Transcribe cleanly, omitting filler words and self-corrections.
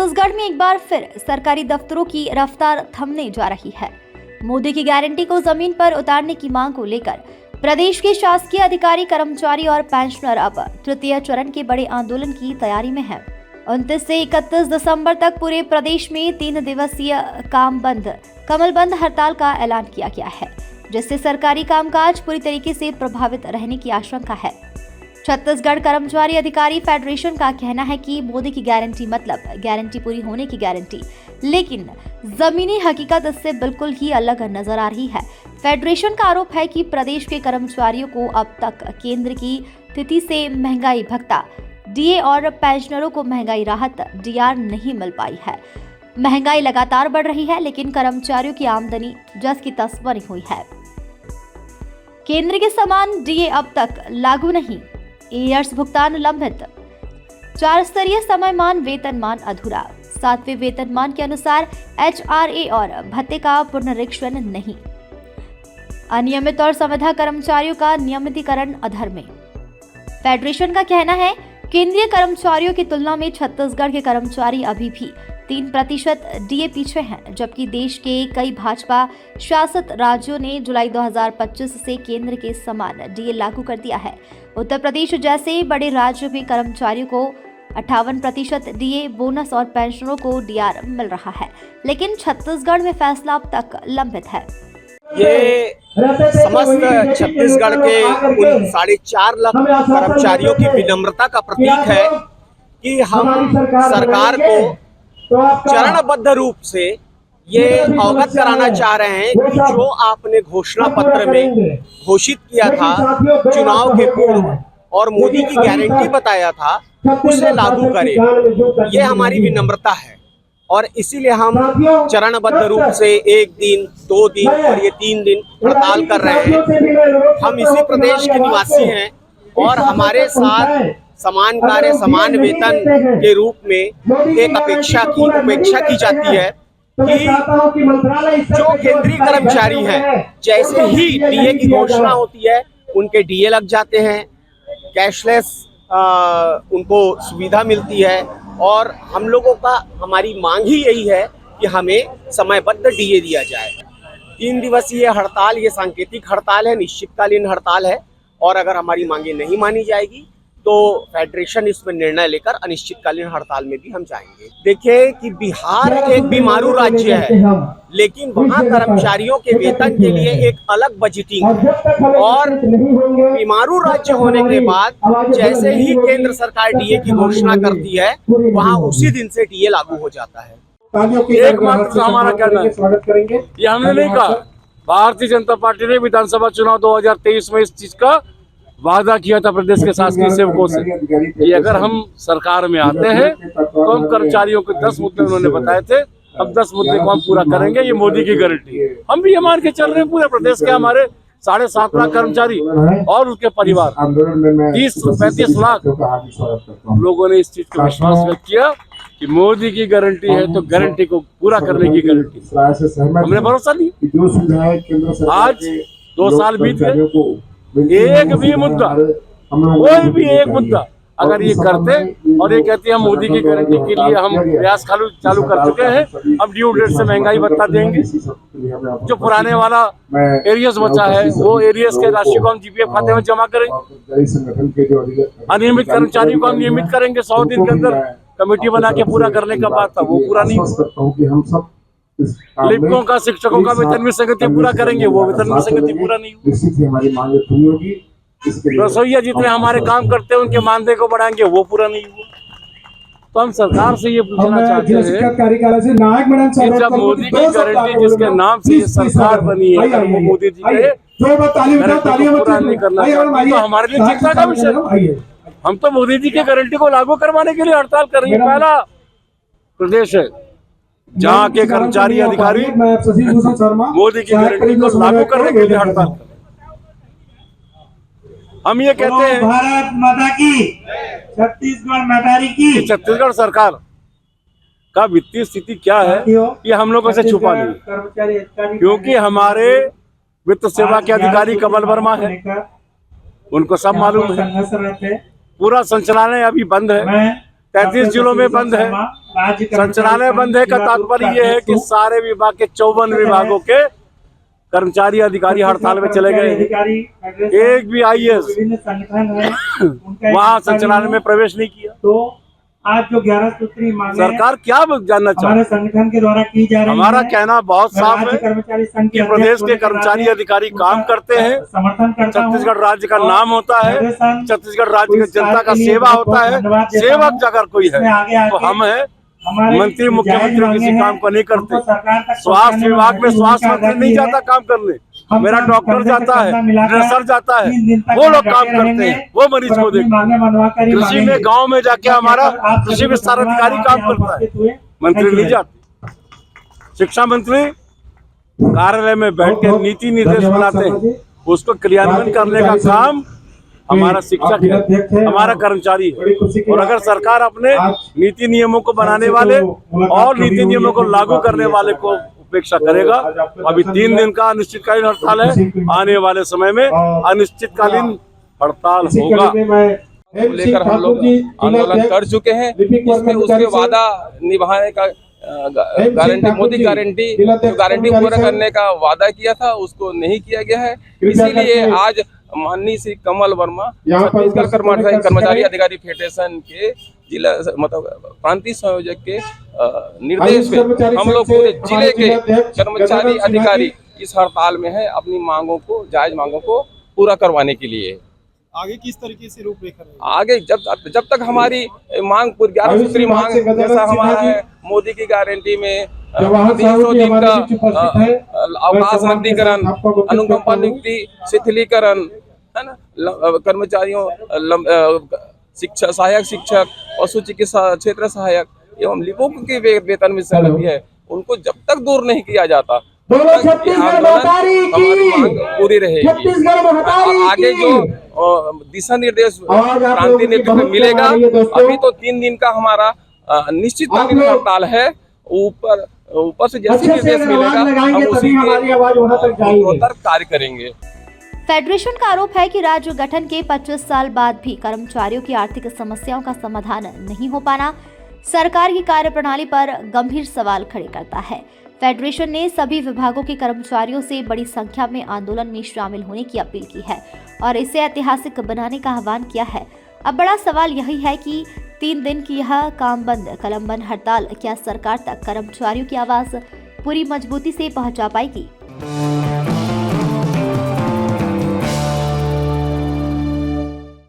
छत्तीसगढ़ में एक बार फिर सरकारी दफ्तरों की रफ्तार थमने जा रही है। मोदी की गारंटी को जमीन पर उतारने की मांग को लेकर प्रदेश के शासकीय अधिकारी, कर्मचारी और पेंशनर अब तृतीय चरण के बड़े आंदोलन की तैयारी में हैं। 29 से 31 दिसंबर तक पूरे प्रदेश में 3 दिवसीय काम बंद, कमल बंद हड़ताल का ऐलान किया गया है, जिससे सरकारी कामकाज पूरी तरीके से प्रभावित रहने की आशंका है। छत्तीसगढ़ कर्मचारी अधिकारी फेडरेशन का कहना है कि मोदी की गारंटी मतलब गारंटी पूरी होने की गारंटी, लेकिन जमीनी हकीकत इससे बिल्कुल ही अलग नजर आ रही है। फेडरेशन का आरोप है कि प्रदेश के कर्मचारियों को अब तक केंद्र की तिथि से महंगाई भत्ता, डीए और पेंशनरों को महंगाई राहत डीआर नहीं मिल पाई है। महंगाई लगातार बढ़ रही है, लेकिन कर्मचारियों की आमदनी जस की तस बनी हुई है। केंद्र के समान डीए अब तक लागू नहीं, एयर्स भुगतान लंबित, 4 स्तरीय समयमान वेतनमान अधूरा, 7वें वेतनमान के अनुसार एचआरए और भत्ते का पुनरीक्षण नहीं, अनियमित और संविदा कर्मचारियों का नियमितीकरण अधर में। फेडरेशन का कहना है केंद्रीय कर्मचारियों की तुलना में छत्तीसगढ़ के कर्मचारी अभी भी 3% डीए पीछे हैं, जबकि देश के कई भाजपा शासित राज्यों ने जुलाई 2025 से केंद्र के समान डीए लागू कर दिया है। उत्तर प्रदेश जैसे बड़े राज्य में कर्मचारियों को 58% डीए, बोनस और पेंशनरों को डीआर मिल रहा है, लेकिन छत्तीसगढ़ में फैसला अब तक लंबित है। ये समस्त छत्तीसगढ़ के उन 4.5 लाख कर्मचारियों की विनम्रता का प्रतीक है कि हम सरकार को चरणबद्ध रूप से ये अवगत कराना चाह रहे हैं कि जो आपने घोषणा पत्र में घोषित किया था चुनाव के पूर्व और मोदी की गारंटी बताया था, उसे लागू करें। ये हमारी विनम्रता है और इसीलिए हम चरणबद्ध रूप से 1 दिन, 2 दिन और ये 3 दिन हड़ताल कर रहे हैं। हम इसी प्रदेश के निवासी हैं और हमारे साथ समान कार्य, समान वेतन के रूप में एक उपेक्षा की जाती है कि जो केंद्रीय कर्मचारी हैं, जैसे ही डीए की घोषणा होती है उनके डीए लग जाते हैं, कैशलेस उनको सुविधा मिलती है और हम लोगों का हमारी मांग ही यही है कि हमें समयबद्ध डीए दिया जाए। 3 दिवसीय हड़ताल ये सांकेतिक हड़ताल है, निश्चितकालीन हड़ताल है और अगर हमारी मांगे नहीं मानी जाएगी तो फेडरेशन इसमें निर्णय लेकर अनिश्चितकालीन हड़ताल में भी हम जाएंगे। देखिए कि बिहार एक बीमारू राज्य है, लेकिन वहाँ कर्मचारियों के वेतन के लिए एक अलग बजटिंग है और बीमारू राज्य होने के बाद जैसे ही केंद्र सरकार डीए की घोषणा करती है, वहाँ उसी दिन से डीए लागू हो जाता है। एकमात्र हमारा कहना है, ये हमने नहीं कहा, भारतीय जनता पार्टी ने विधानसभा चुनाव 2023 में इस चीज का वादा किया था प्रदेश के शासकीय सेवकों से कि अगर हम सरकार में आते हैं तो हम कर्मचारियों के 10 मुद्दे उन्होंने बताए थे, अब 10 मुद्दे को हम पूरा करेंगे, ये मोदी की गारंटी है। हम भी ये मान के चल रहे हैं, पूरे प्रदेश के हमारे 7.5 लाख कर्मचारी और उसके परिवार 30-35 लाख लोगों ने इस चीज का विश्वास व्यक्त किया कि मोदी की गारंटी है तो गारंटी को पूरा करने की गारंटी। हमने भरोसा दिया। आज 2 साल बीत गए, एक भी मुद्दा, कोई भी एक मुद्दा अगर ये करते और ये कहते हैं हम मोदी की गारंटी के लिए हम प्रयास चालू कर चुके हैं, अब ड्यू डेट से महंगाई भत्ता देंगे, जो पुराने वाला एरियस बचा है वो एरियस के राशि को हम जीपीएफ खाते में जमा करेंगे, अनियमित कर्मचारियों को हम नियमित करेंगे, 100 दिन के अंदर कमेटी बना के पूरा करने का बात था, वो पूरा नहीं हुआ। लिपिकों का, शिक्षकों का वेतन विसंगति पूरा करेंगे, वो वेतन विसंगति पूरा नहीं हुआ। रसोईया जितने हमारे काम करते हैं उनके मानदेय को बढ़ाएंगे, वो पूरा नहीं हुआ। तो हम सरकार से ये पूछना चाहते हैं कि जब मोदी की गारंटी जिसके नाम से ये सरकार बनी है, अगर वो मोदी जी के गारंटी को पूरा नहीं करना चाहती तो हमारे लिए चिंता का विषय। हम तो मोदी जी की गारंटी को लागू करवाने के लिए हड़ताल कर रही है। पहला प्रदेश है जहाँ के कर्मचारी अधिकारी मोदी की गारंटी को लागू करने के लिए हड़ताल कर। हम ये कहते हैं भारत माता की, छत्तीसगढ़ मैदारी की, छत्तीसगढ़ सरकार का वित्तीय स्थिति क्या है ये हम लोगों से छुपा नहीं, क्योंकि हमारे वित्त सेवा के अधिकारी कमल वर्मा है, उनको सब मालूम है। पूरा संचालनालय अभी बंद है, 33 जिलों में बंद है, संचालनालय बंद है का तात्पर्य ये है कि सारे विभाग के 54 विभागों के कर्मचारी अधिकारी हड़ताल में चले गए। एक भी IAS वहाँ संचालनालय में प्रवेश नहीं किया। तो आज जो 11 सूत्री मांगे सरकार क्या जानना चाहती हमारे संगठन के द्वारा की जा रही है। हमारा कहना बहुत साफ है कर्मचारी संघ कि प्रदेश के कर्मचारी अधिकारी काम करते हैं, समर्थन करता हूं। छत्तीसगढ़ राज्य का नाम होता है, छत्तीसगढ़ राज्य की जनता का सेवा होता है। सेवक अगर कोई है तो हम है। मंत्री मुख्यमंत्री किसी काम को नहीं करते। स्वास्थ्य विभाग में स्वास्थ्य मंत्री नहीं जाता काम करने, मेरा डॉक्टर जाता है, नर्सर जाता है, वो लोग काम करते हैं, वो मरीज को देखते हैं। कृषि में गांव में जाके हमारा कृषि विस्तार अधिकारी काम करता है, मंत्री नहीं जाते। शिक्षा मंत्री कार्यालय में बैठ के नीति निर्देश बनाते हैं, उसको क्रियान्वयन करने का काम हमारा शिक्षक है, हमारा कर्मचारी है। और अगर सरकार अपने नीति नियमों को बनाने वाले और नीति नियमों को लागू करने वाले को उपेक्षा करेगा। अभी 3 दिन का अनिश्चितकालीन हड़ताल है, आने वाले समय में अनिश्चितकालीन हड़ताल होगा। लेकर हम लोग आंदोलन कर चुके हैं, इसमें उसके वादा निभाने का गारंटी, मोदी गारंटी पूरा करने का वादा किया था, उसको नहीं किया गया है। इसीलिए आज माननीय श्री कमल वर्मा छत्तीसगढ़ कर्मचारी अधिकारी फेडरेशन के जिला मतलब प्रांतीय संयोजक के निर्देश पे हम लोग पूरे जिले के कर्मचारी अधिकारी इस हड़ताल में है, अपनी मांगों को, जायज मांगों को पूरा करवाने के लिए। आगे किस तरीके से रूपरेखा रहेगी? आगे जब तक हमारी मांग पूरी 11 सूत्री मांग जैसा हमारा है, मोदी की गारंटी में 300 दिन का अवकाश रद्दीकरण, अनुकंपा नियुक्ति शिथिलीकरण, है ना, कर्मचारियों शिक्षक, सहायक शिक्षक, पशु चिकित्सा क्षेत्र सहायक एवं लिपिक के वेतन में सहमति है, उनको जब तक दूर नहीं किया जाता हमारी मांग पूरी रहेगी। और आगे जो दिशा निर्देश क्रांति नेतृत्व मिलेगा, अभी तो 3 दिन का हमारा निश्चितकालीन हड़ताल है, ऊपर से जैसे निर्देश मिलेगा हम उसी के कार्य करेंगे। फेडरेशन का आरोप है कि राज्य गठन के 25 साल बाद भी कर्मचारियों की आर्थिक समस्याओं का समाधान नहीं हो पाना सरकार की कार्यप्रणाली पर गंभीर सवाल खड़े करता है। फेडरेशन ने सभी विभागों के कर्मचारियों से बड़ी संख्या में आंदोलन में शामिल होने की अपील की है और इसे ऐतिहासिक बनाने का आह्वान किया है। अब बड़ा सवाल यही है कि 3 दिन की यह काम बंद कलम बंद हड़ताल क्या सरकार तक कर्मचारियों की आवाज पूरी मजबूती से पहुंचा पाएगी?